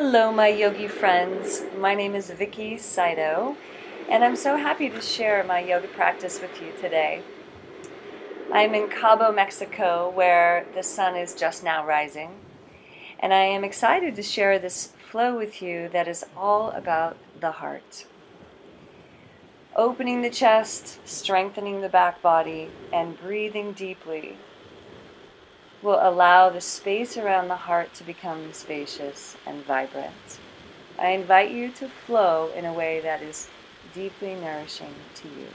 Hello, my yogi friends. My name is Vicky Saito, and I'm so happy to share my yoga practice with you today. I'm in Cabo, Mexico, where the sun is just now rising, and I am excited to share this flow with you that is all about the heart. Opening the chest, strengthening the back body, and breathing deeply will allow the space around the heart to become spacious and vibrant. I invite you to flow in a way that is deeply nourishing to you.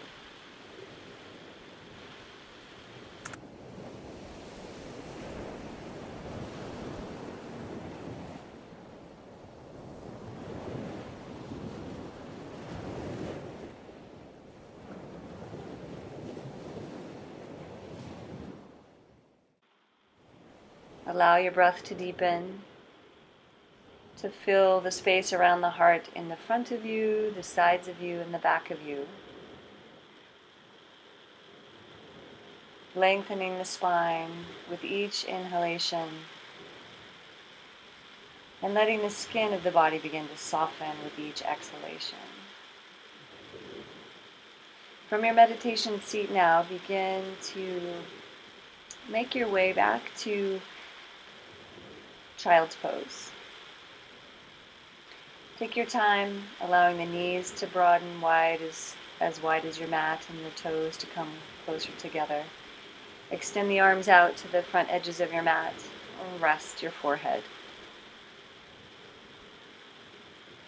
Allow your breath to deepen, to fill the space around the heart in the front of you, the sides of you, and the back of you. Lengthening the spine with each inhalation and letting the skin of the body begin to soften with each exhalation. From your meditation seat now, begin to make your way back to child's pose. Take your time, allowing the knees to broaden wide as your mat and your toes to come closer together. Extend the arms out to the front edges of your mat and rest your forehead.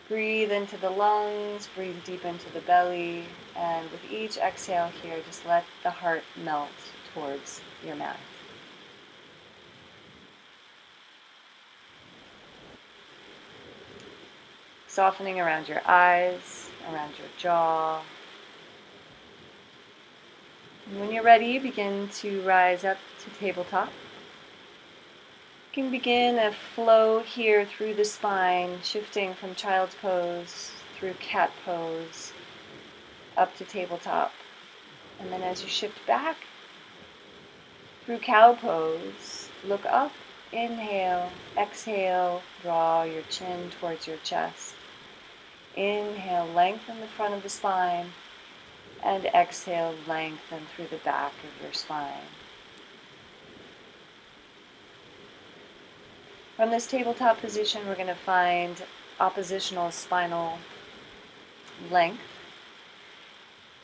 Breathe into the lungs, breathe deep into the belly, and with each exhale here, just let the heart melt towards your mat. Softening around your eyes, around your jaw. And when you're ready, begin to rise up to tabletop. You can begin a flow here through the spine, shifting from child's pose through cat pose up to tabletop. And then as you shift back through cow pose, look up, inhale, exhale, draw your chin towards your chest. Inhale, lengthen the front of the spine, and exhale, lengthen through the back of your spine. From this tabletop position, we're going to find oppositional spinal length.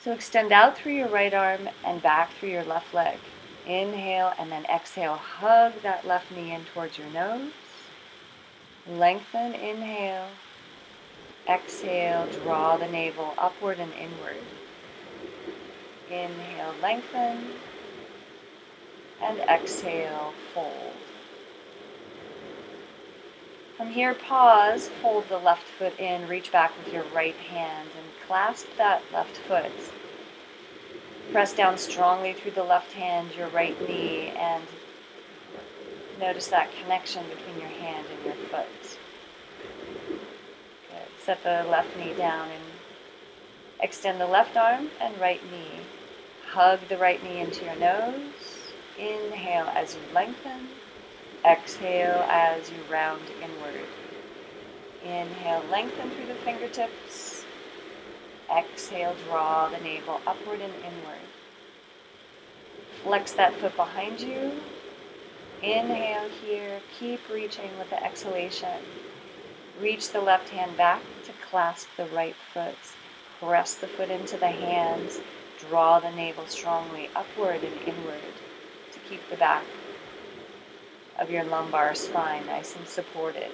So extend out through your right arm and back through your left leg. Inhale and then exhale, hug that left knee in towards your nose. Lengthen, inhale. Exhale, draw the navel upward and inward. Inhale, lengthen. And exhale, fold. From here, pause, fold the left foot in, reach back with your right hand and clasp that left foot. Press down strongly through the left hand, your right knee, and notice that connection between your hand and your foot. Set the left knee down and extend the left arm and right knee. Hug the right knee into your nose. Inhale as you lengthen. Exhale as you round inward. Inhale, lengthen through the fingertips. Exhale, draw the navel upward and inward. Flex that foot behind you. Inhale here. Keep reaching with the exhalation. Reach the left hand back to clasp the right foot. Press the foot into the hands. Draw the navel strongly upward and inward to keep the back of your lumbar spine nice and supported.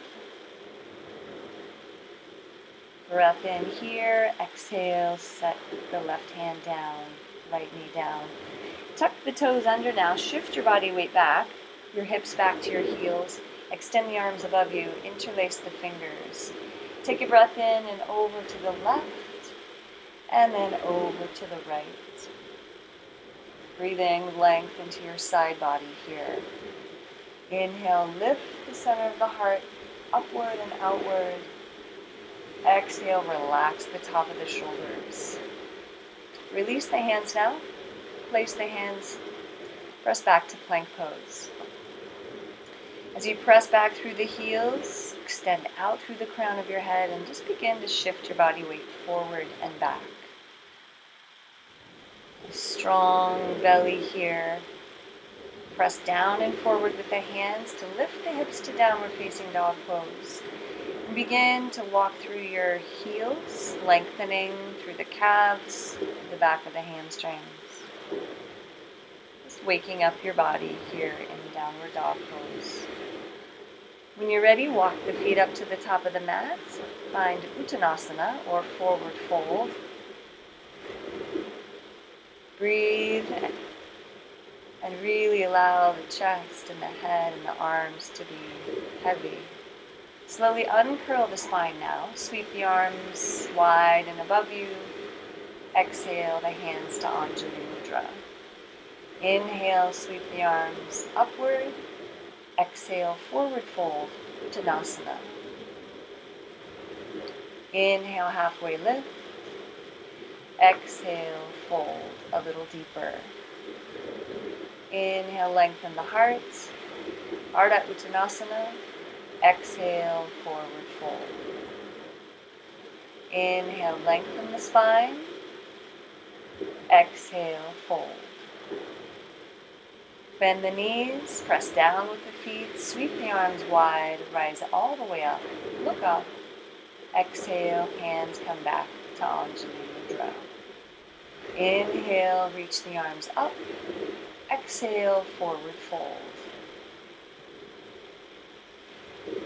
Breath in here. Exhale, set the left hand down, right knee down. Tuck the toes under now. Shift your body weight back, your hips back to your heels. Extend the arms above you, interlace the fingers. Take a breath in and over to the left, and then over to the right. Breathing length into your side body here. Inhale, lift the center of the heart upward and outward. Exhale, relax the top of the shoulders. Release the hands now. Place the hands, press back to plank pose. As you press back through the heels, extend out through the crown of your head and just begin to shift your body weight forward and back. Strong belly here. Press down and forward with the hands to lift the hips to downward facing dog pose. And begin to walk through your heels, lengthening through the calves, the back of the hamstrings. Just waking up your body here in downward dog pose. When you're ready, walk the feet up to the top of the mat. Find Uttanasana or forward fold. Breathe and really allow the chest and the head and the arms to be heavy. Slowly uncurl the spine now. Sweep the arms wide and above you. Exhale the hands to Anjali Mudra. Inhale, sweep the arms upward. Exhale, forward fold, Uttanasana. Inhale, halfway lift. Exhale, fold a little deeper. Inhale, lengthen the heart. Ardha Uttanasana. Exhale, forward fold. Inhale, lengthen the spine. Exhale, fold. Bend the knees, press down with the feet, sweep the arms wide, rise all the way up, look up. Exhale, hands come back to Anjali Mudra. Inhale, reach the arms up. Exhale, forward fold.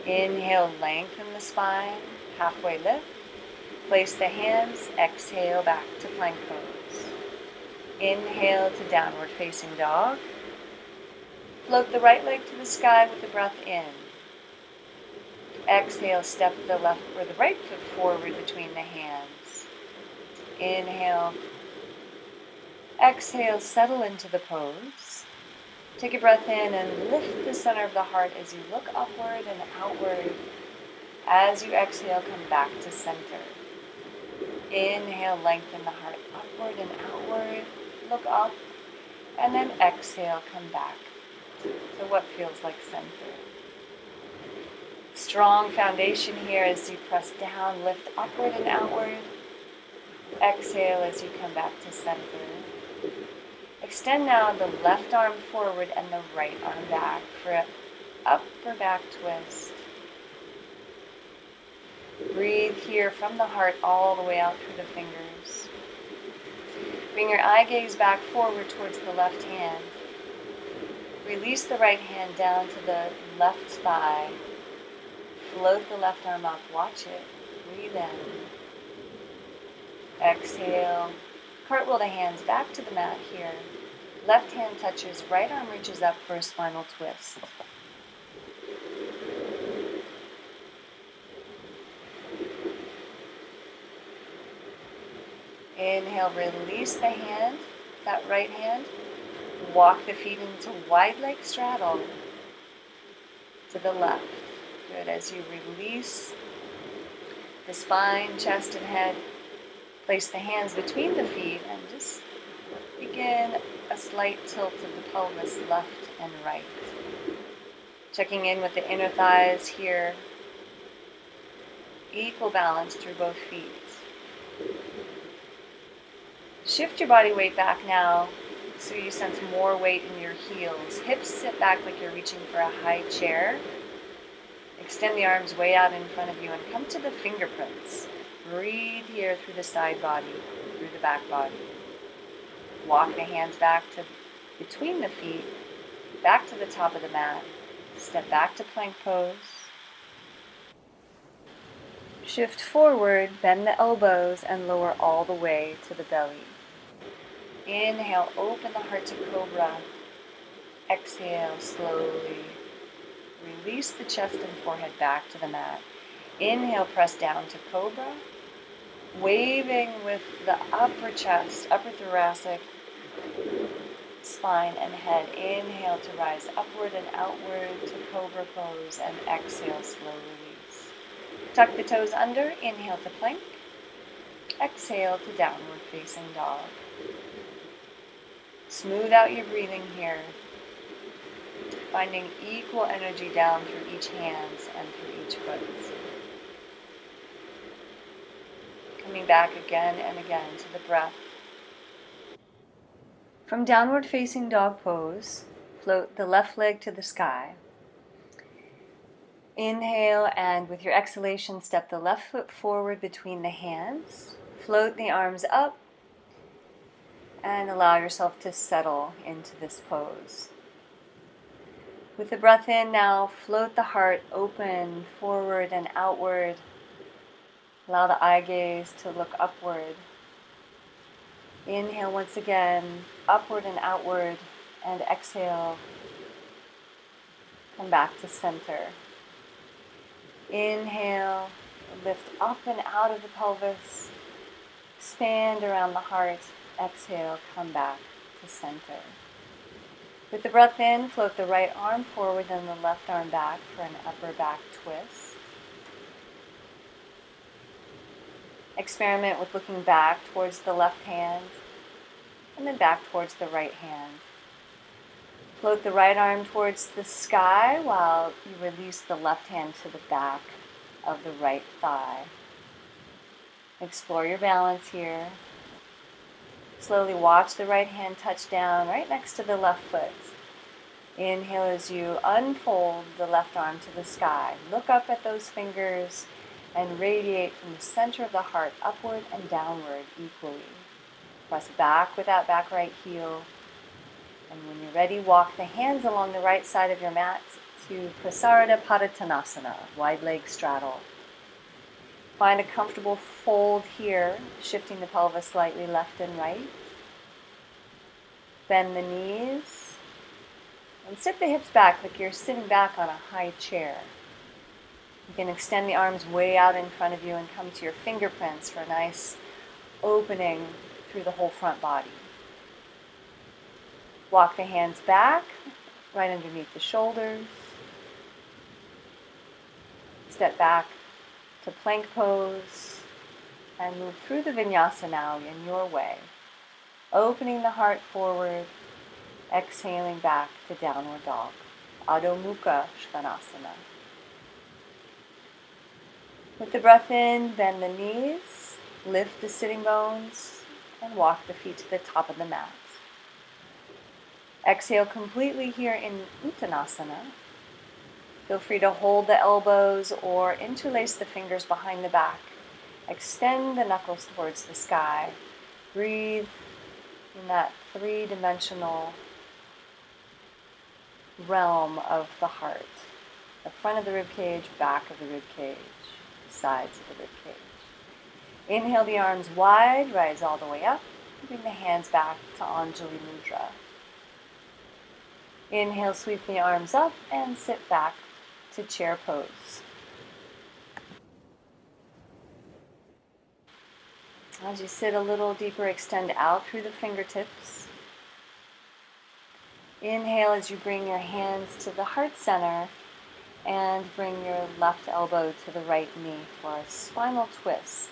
Inhale, lengthen the spine, halfway lift. Place the hands, exhale back to plank pose. Inhale to downward facing dog. Float the right leg to the sky with the breath in. Exhale, step the left or the right foot forward between the hands. Inhale. Exhale, settle into the pose. Take a breath in and lift the center of the heart as you look upward and outward. As you exhale, come back to center. Inhale, lengthen the heart upward and outward. Look up. And then exhale, come back to what feels like center. Strong foundation here as you press down, lift upward and outward. Exhale as you come back to center. Extend now the left arm forward and the right arm back for an upper back twist. Breathe here from the heart all the way out through the fingers. Bring your eye gaze back forward towards the left hand. Release the right hand down to the left thigh. Float the left arm up. Watch it. Breathe in. Exhale. Cartwheel the hands back to the mat here. Left hand touches, right arm reaches up for a spinal twist. Inhale, release the hand, that right hand. Walk the feet into wide leg straddle to the left. Good. As you release the spine, chest, and head, place the hands between the feet and just begin a slight tilt of the pelvis left and right. Checking in with the inner thighs here. Equal balance through both feet. Shift your body weight back now so you sense more weight in your heels. Hips sit back like you're reaching for a high chair. Extend the arms way out in front of you and come to the fingerprints. Breathe here through the side body, through the back body. Walk the hands back to between the feet, back to the top of the mat. Step back to plank pose. Shift forward, bend the elbows, and lower all the way to the belly. Inhale, open the heart to cobra. Exhale, slowly. Release the chest and forehead back to the mat. Inhale, press down to cobra. Waving with the upper chest, upper thoracic, spine and head. Inhale to rise upward and outward to cobra pose, and exhale, slow release. Tuck the toes under, inhale to plank. Exhale to downward facing dog. Smooth out your breathing here. finding equal energy down through each hands and through each foot. Coming back again and again to the breath. From downward facing dog pose, float the left leg to the sky. Inhale, and with your exhalation, step the left foot forward between the hands. Float the arms up and allow yourself to settle into this pose. With the breath in now, float the heart open, forward and outward. Allow the eye gaze to look upward. Inhale once again, upward and outward, and exhale, come back to center. Inhale, lift up and out of the pelvis, expand around the heart. Exhale, come back to center. With the breath in, float the right arm forward and the left arm back for an upper back twist. Experiment with looking back towards the left hand and then back towards the right hand. Float the right arm towards the sky while you release the left hand to the back of the right thigh. Explore your balance here. Slowly watch the right hand touch down right next to the left foot. Inhale as you unfold the left arm to the sky. Look up at those fingers and radiate from the center of the heart upward and downward equally. Press back with that back right heel. And when you're ready, walk the hands along the right side of your mat to Prasarada Padottanasana, wide leg straddle. Find a comfortable fold here, shifting the pelvis slightly left and right. Bend the knees and sit the hips back like you're sitting back on a high chair. You can extend the arms way out in front of you and come to your fingerprints for a nice opening through the whole front body. Walk the hands back, right underneath the shoulders. Step back to plank pose and move through the vinyasa now in your way. Opening the heart forward, exhaling back to downward dog. Adho Mukha Svanasana. With the breath in, bend the knees, lift the sitting bones, and walk the feet to the top of the mat. Exhale completely here in Uttanasana. Feel free to hold the elbows or interlace the fingers behind the back. Extend the knuckles towards the sky. Breathe in that three-dimensional realm of the heart. The front of the rib cage, back of the rib cage, sides of the rib cage. Inhale the arms wide, rise all the way up. Bring the hands back to Anjali Mudra. Inhale, sweep the arms up and sit back to chair pose. As you sit a little deeper, extend out through the fingertips. Inhale as you bring your hands to the heart center and bring your left elbow to the right knee for a spinal twist.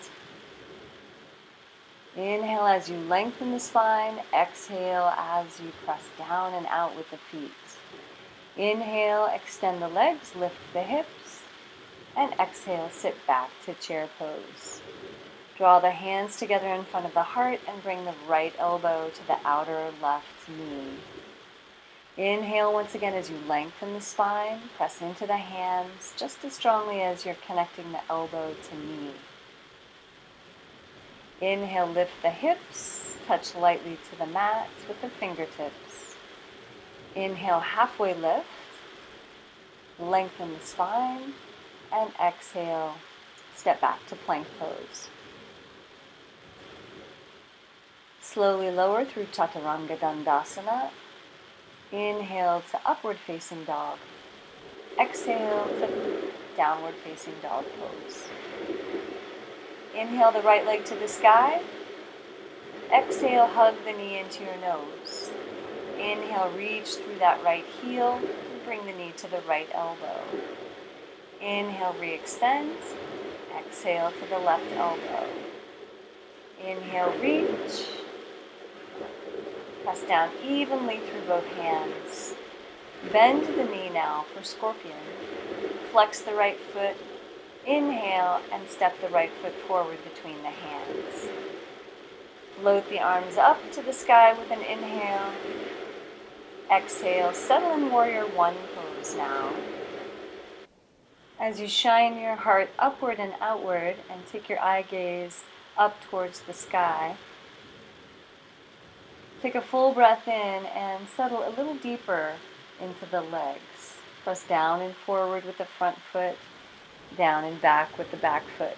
Inhale as you lengthen the spine. Exhale as you press down and out with the feet. Inhale, extend the legs, lift the hips, and exhale, sit back to chair pose. Draw the hands together in front of the heart and bring the right elbow to the outer left knee. Inhale once again as you lengthen the spine, press into the hands just as strongly as you're connecting the elbow to knee. Inhale, lift the hips, touch lightly to the mat with the fingertips. Inhale, halfway lift, lengthen the spine, and exhale, step back to plank pose. Slowly lower through Chaturanga Dandasana. Inhale to upward facing dog. Exhale to downward facing dog pose. Inhale the right leg to the sky. Exhale, hug the knee into your nose. Inhale, reach through that right heel and bring the knee to the right elbow. Inhale, re-extend. Exhale to the left elbow. Inhale, reach. Press down evenly through both hands. Bend the knee now for scorpion. Flex the right foot. Inhale and step the right foot forward between the hands. Float the arms up to the sky with an inhale. Exhale, settle in warrior one pose now. As you shine your heart upward and outward and take your eye gaze up towards the sky, take a full breath in and settle a little deeper into the legs. Press down and forward with the front foot, down and back with the back foot.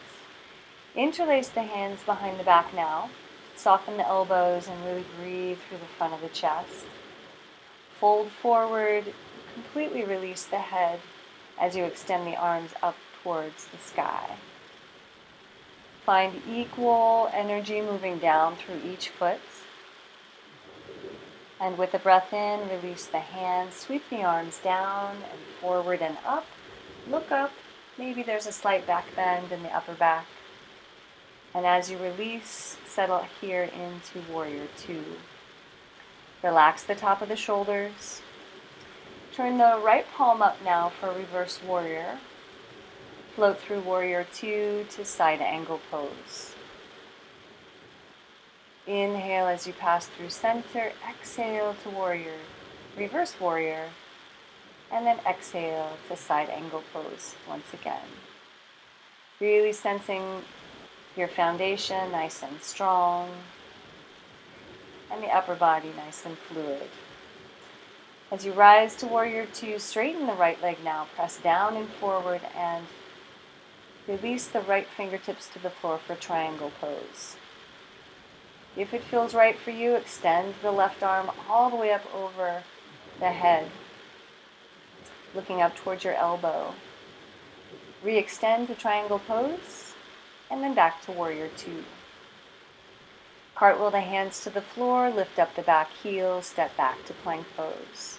Interlace the hands behind the back now. Soften the elbows and really breathe through the front of the chest. Fold forward, completely release the head as you extend the arms up towards the sky. Find equal energy moving down through each foot. And with the breath in, release the hands, sweep the arms down and forward and up. Look up, maybe there's a slight back bend in the upper back. And as you release, settle here into warrior two. Relax the top of the shoulders. Turn the right palm up now for reverse warrior. Float through warrior two to side angle pose. Inhale as you pass through center. Exhale to warrior, reverse warrior. And then exhale to side angle pose once again. Really sensing your foundation nice and strong, and the upper body nice and fluid. As you rise to warrior two, straighten the right leg now. Press down and forward and release the right fingertips to the floor for triangle pose. If it feels right for you, extend the left arm all the way up over the head, looking up towards your elbow. Re-extend to triangle pose, and then back to warrior two. Cartwheel the hands to the floor, lift up the back heel, step back to plank pose.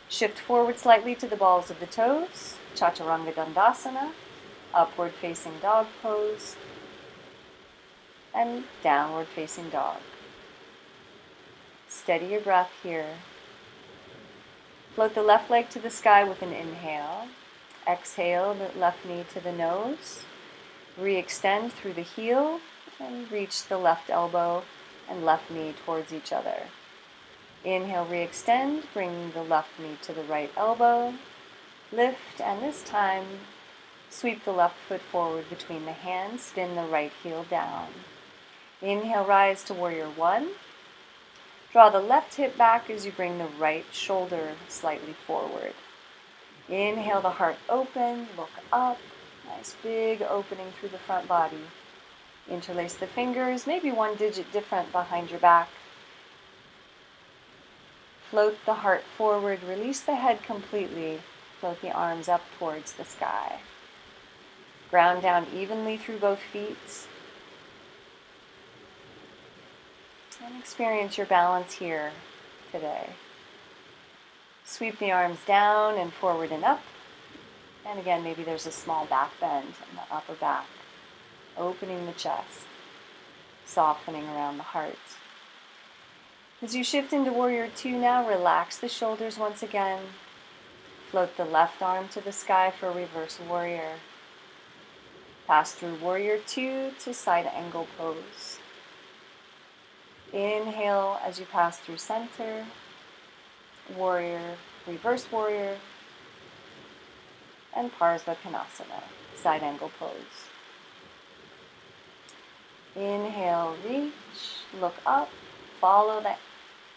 Shift forward slightly to the balls of the toes, Chaturanga Dandasana, upward facing dog pose, and downward facing dog. Steady your breath here. Float the left leg to the sky with an inhale. Exhale the left knee to the nose. Re-extend through the heel and reach the left elbow and left knee towards each other. Inhale, re-extend, bring the left knee to the right elbow. Lift, and this time sweep the left foot forward between the hands, spin the right heel down. Inhale, rise to warrior one. Draw the left hip back as you bring the right shoulder slightly forward. Inhale, the heart open, look up. Nice big opening through the front body. Interlace the fingers, maybe one digit different behind your back. Float the heart forward, release the head completely. Float the arms up towards the sky. Ground down evenly through both feet. And experience your balance here today. Sweep the arms down and forward and up. And again, maybe there's a small back bend in the upper back. Opening the chest, softening around the heart. As you shift into warrior two now, relax the shoulders once again. Float the left arm to the sky for reverse warrior. Pass through warrior two to side angle pose. Inhale as you pass through center, warrior, reverse warrior, and Parsva Konasana, side angle pose. Inhale, reach, look up, follow the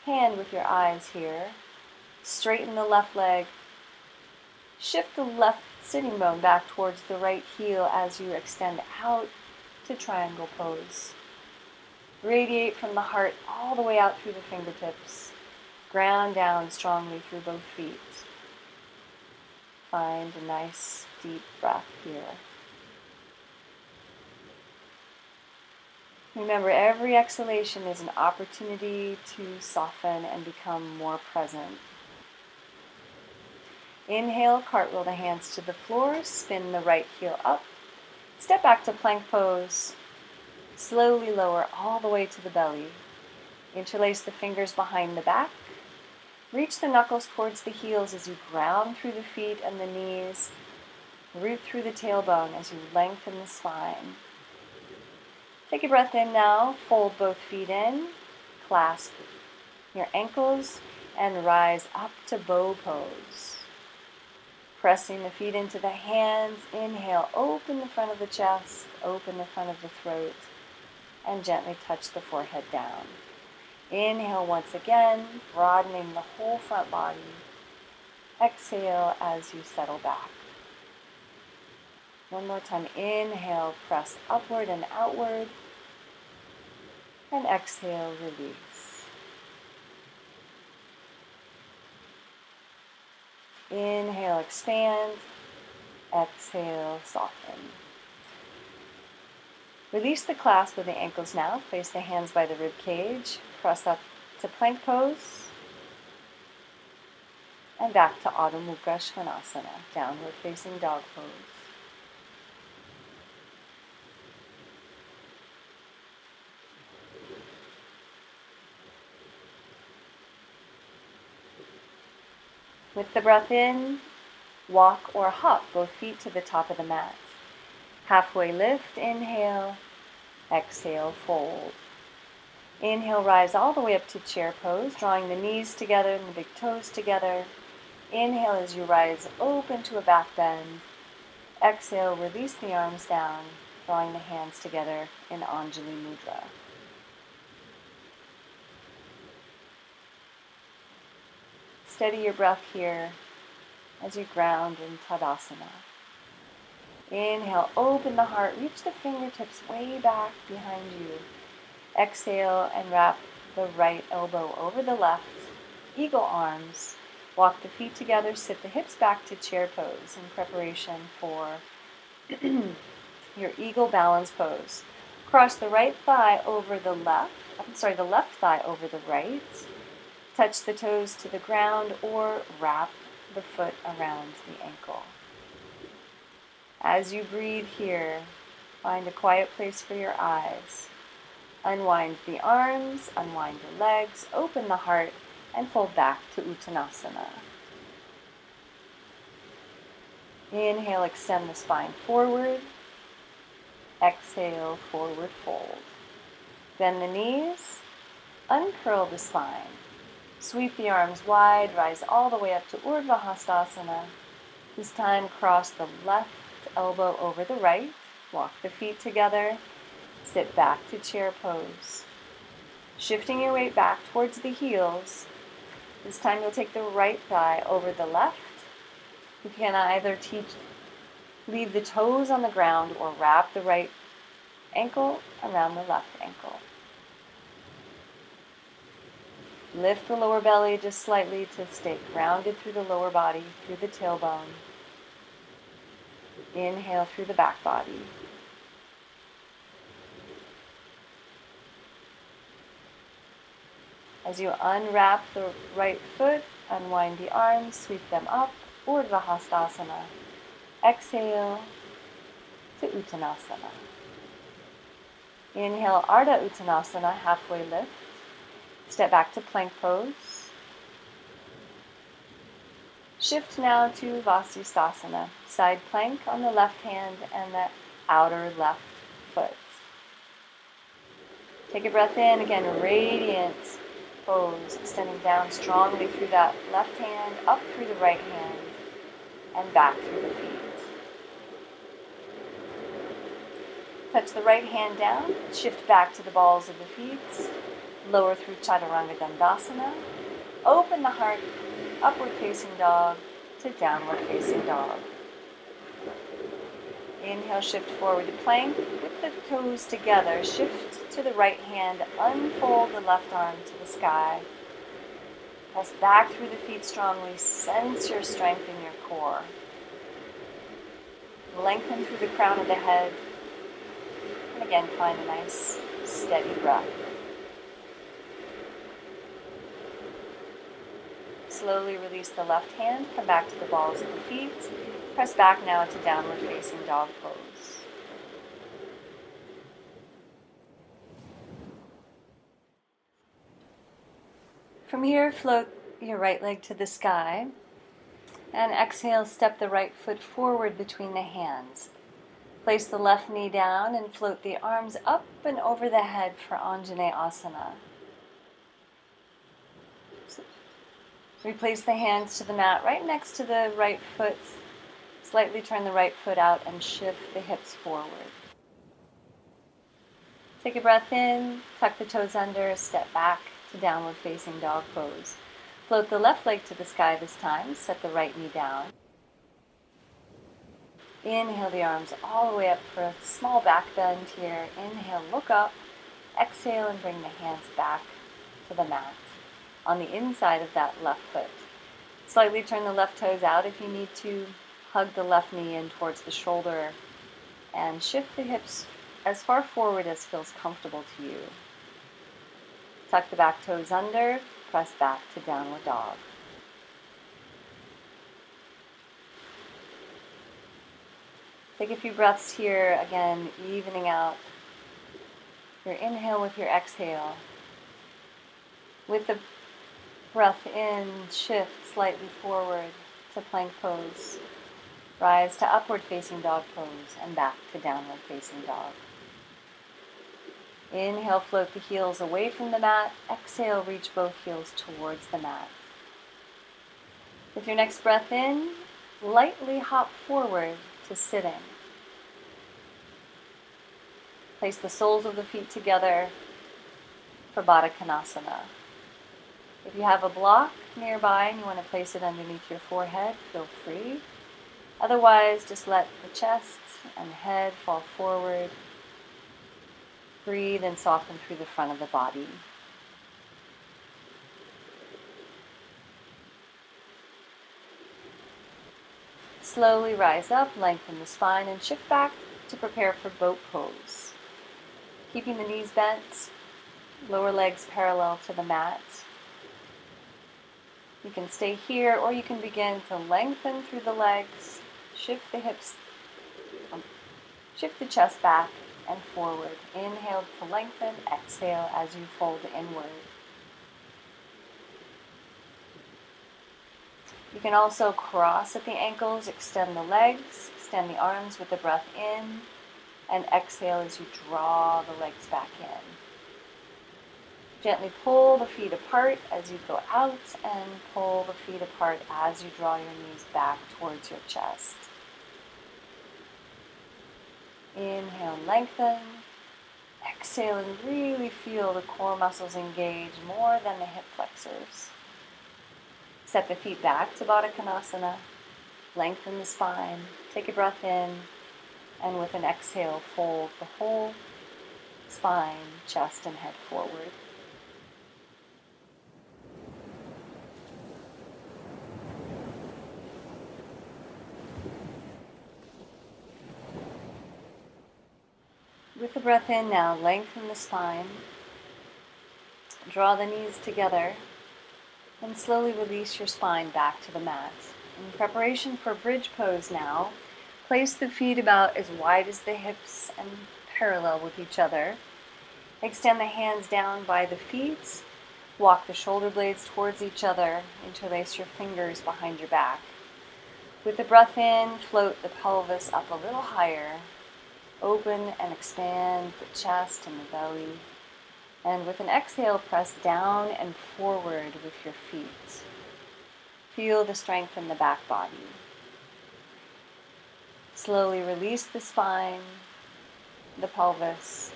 hand with your eyes here. Straighten the left leg. Shift the left sitting bone back towards the right heel as you extend out to triangle pose. Radiate from the heart all the way out through the fingertips. Ground down strongly through both feet. Find a nice deep breath here. Remember, every exhalation is an opportunity to soften and become more present. Inhale, cartwheel the hands to the floor, spin the right heel up. Step back to plank pose. Slowly lower all the way to the belly. Interlace the fingers behind the back. Reach the knuckles towards the heels as you ground through the feet and the knees. Root through the tailbone as you lengthen the spine. Take a breath in now. Fold both feet in. Clasp your ankles and rise up to bow pose. Pressing the feet into the hands. Inhale, open the front of the chest, open the front of the throat, and gently touch the forehead down. Inhale once again, broadening the whole front body. Exhale as you settle back. One more time. Inhale, press upward and outward. And exhale, release. Inhale, expand. Exhale, soften. Release the clasp of the ankles now. Place the hands by the rib cage. Press up to plank pose. And back to Adho Mukha Svanasana, downward facing dog pose. With the breath in, walk or hop both feet to the top of the mat. Halfway lift, inhale, exhale, fold. Inhale, rise all the way up to chair pose, drawing the knees together and the big toes together. Inhale as you rise, open to a back bend. Exhale, release the arms down, drawing the hands together in Anjali Mudra. Steady your breath here as you ground in Tadasana. Inhale, open the heart, reach the fingertips way back behind you. Exhale and wrap the right elbow over the left. Eagle arms. Walk the feet together, sit the hips back to chair pose in preparation for your eagle balance pose. Cross the right thigh over the left, the left thigh over the right. Touch the toes to the ground or wrap the foot around the ankle. As you breathe here, find a quiet place for your eyes. Unwind the arms, unwind the legs, open the heart, and fold back to Uttanasana. Inhale, extend the spine forward. Exhale, forward fold. Bend the knees, uncurl the spine. Sweep the arms wide, rise all the way up to Urdhva Hastasana. This time, cross the left elbow over the right. Walk the feet together. Sit back to chair pose. Shifting your weight back towards the heels. This time, you'll take the right thigh over the left. You can either leave the toes on the ground or wrap the right ankle around the left ankle. Lift the lower belly just slightly to stay grounded through the lower body, through the tailbone. Inhale through the back body. As you unwrap the right foot, unwind the arms, sweep them up, Urdhva Hastasana. Exhale to Uttanasana. Inhale, Ardha Uttanasana, halfway lift. Step back to plank pose. Shift now to Vasisthasana, side plank on the left hand and the outer left foot. Take a breath in, again, radiant pose, extending down strongly through that left hand, up through the right hand, and back through the feet. Touch the right hand down, shift back to the balls of the feet. Lower through Chaturanga Dandasana. Open the heart, upward facing dog to downward facing dog. Inhale, shift forward to plank with the toes together. Shift to the right hand, unfold the left arm to the sky. Press back through the feet strongly. Sense your strength in your core. Lengthen through the crown of the head. And again, find a nice, steady breath. Slowly release the left hand, come back to the balls of the feet. Press back now to downward facing dog pose. From here, float your right leg to the sky. And exhale, step the right foot forward between the hands. Place the left knee down and float the arms up and over the head for Anjaneyasana. Replace the hands to the mat right next to the right foot. Slightly turn the right foot out and shift the hips forward. Take a breath in, tuck the toes under, step back to downward facing dog pose. Float the left leg to the sky this time, set the right knee down. Inhale the arms all the way up for a small back bend here. Inhale, look up. Exhale and bring the hands back to the mat on the inside of that left foot. Slightly turn the left toes out if you need to. Hug the left knee in towards the shoulder and shift the hips as far forward as feels comfortable to you. Tuck the back toes under, press back to downward dog. Take a few breaths here, again, evening out your inhale with your exhale. With the breath in, shift slightly forward to plank pose. Rise to upward facing dog pose and back to downward facing dog. Inhale, float the heels away from the mat. Exhale, reach both heels towards the mat. With your next breath in, lightly hop forward to sitting. Place the soles of the feet together for Baddha Konasana. If you have a block nearby and you want to place it underneath your forehead, feel free. Otherwise, just let the chest and head fall forward. Breathe and soften through the front of the body. Slowly rise up, lengthen the spine, and shift back to prepare for boat pose. Keeping the knees bent, lower legs parallel to the mat. You can stay here, or you can begin to lengthen through the legs. Shift the hips, shift the chest back and forward. Inhale to lengthen, exhale as you fold inward. You can also cross at the ankles, extend the legs, extend the arms with the breath in, and exhale as you draw the legs back in. Gently pull the feet apart as you go out, and pull the feet apart as you draw your knees back towards your chest. Inhale, lengthen. Exhale and really feel the core muscles engage more than the hip flexors. Step the feet back to Baddha Konasana. Lengthen the spine. Take a breath in. And with an exhale, fold the whole spine, chest, and head forward. With the breath in now, lengthen the spine. Draw the knees together. And slowly release your spine back to the mat. In preparation for bridge pose now, place the feet about as wide as the hips and parallel with each other. Extend the hands down by the feet. Walk the shoulder blades towards each other. Interlace your fingers behind your back. With the breath in, float the pelvis up a little higher. Open and expand the chest and the belly. And with an exhale, press down and forward with your feet. Feel the strength in the back body. Slowly release the spine, the pelvis.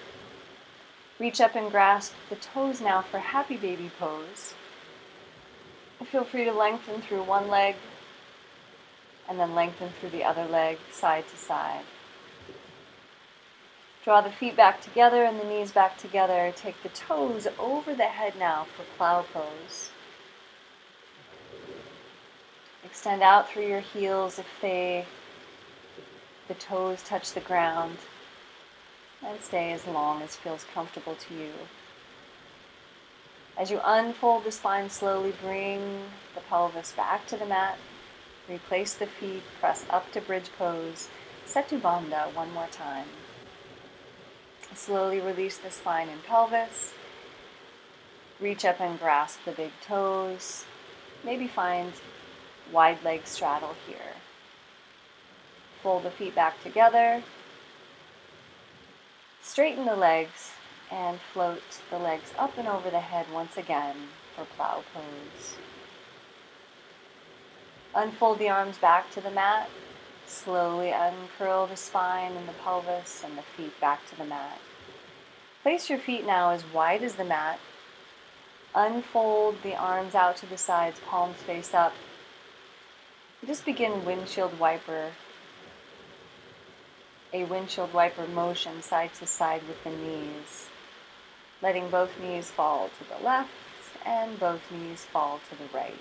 Reach up and grasp the toes now for happy baby pose. Feel free to lengthen through one leg and then lengthen through the other leg, side to side. Draw the feet back together and the knees back together. Take the toes over the head now for plow pose. Extend out through your heels if the toes touch the ground. And stay as long as feels comfortable to you. As you unfold the spine, slowly bring the pelvis back to the mat. Replace the feet, press up to bridge pose. Setu Bandha one more time. Slowly release the spine and pelvis. Reach up and grasp the big toes. Maybe find wide leg straddle here. Fold the feet back together. Straighten the legs and float the legs up and over the head once again for plow pose. Unfold the arms back to the mat. Slowly uncurl the spine and the pelvis and the feet back to the mat. Place your feet now as wide as the mat. Unfold the arms out to the sides, palms face up. Just begin windshield wiper. A windshield wiper motion side to side with the knees. Letting both knees fall to the left and both knees fall to the right.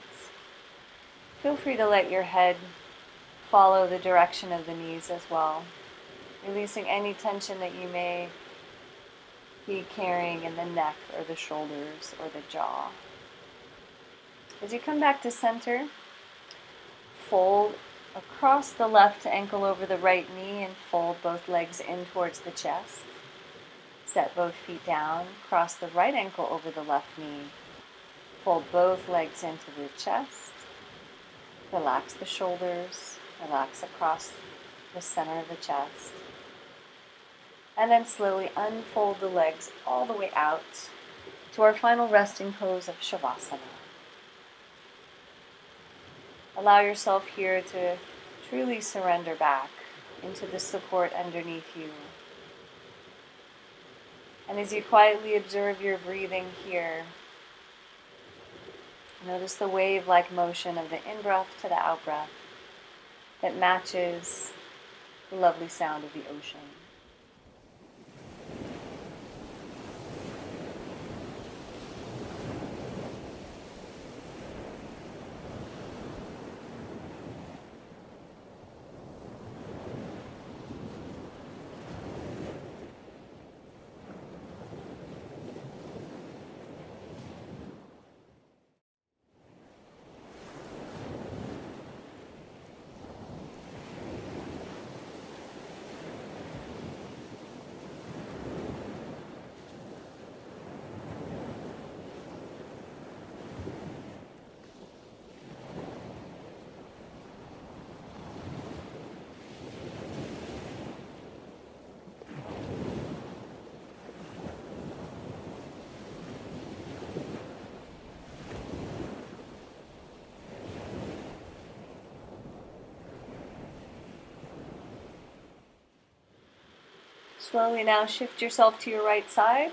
Feel free to let your head follow the direction of the knees as well, releasing any tension that you may be carrying in the neck or the shoulders or the jaw. As you come back to center, fold across the left ankle over the right knee and fold both legs in towards the chest. Set both feet down, cross the right ankle over the left knee. Fold both legs into the chest. Relax the shoulders, relax across the center of the chest. And then slowly unfold the legs all the way out to our final resting pose of Shavasana. Allow yourself here to truly surrender back into the support underneath you. And as you quietly observe your breathing here, notice the wave-like motion of the in-breath to the out-breath that matches the lovely sound of the ocean. Slowly now shift yourself to your right side.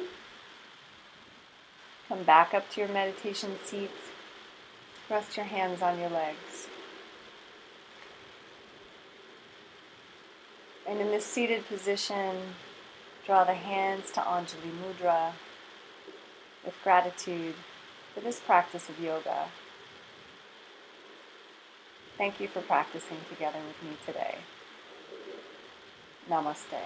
Come back up to your meditation seat. Rest your hands on your legs. And in this seated position, draw the hands to Anjali Mudra with gratitude for this practice of yoga. Thank you for practicing together with me today. Namaste.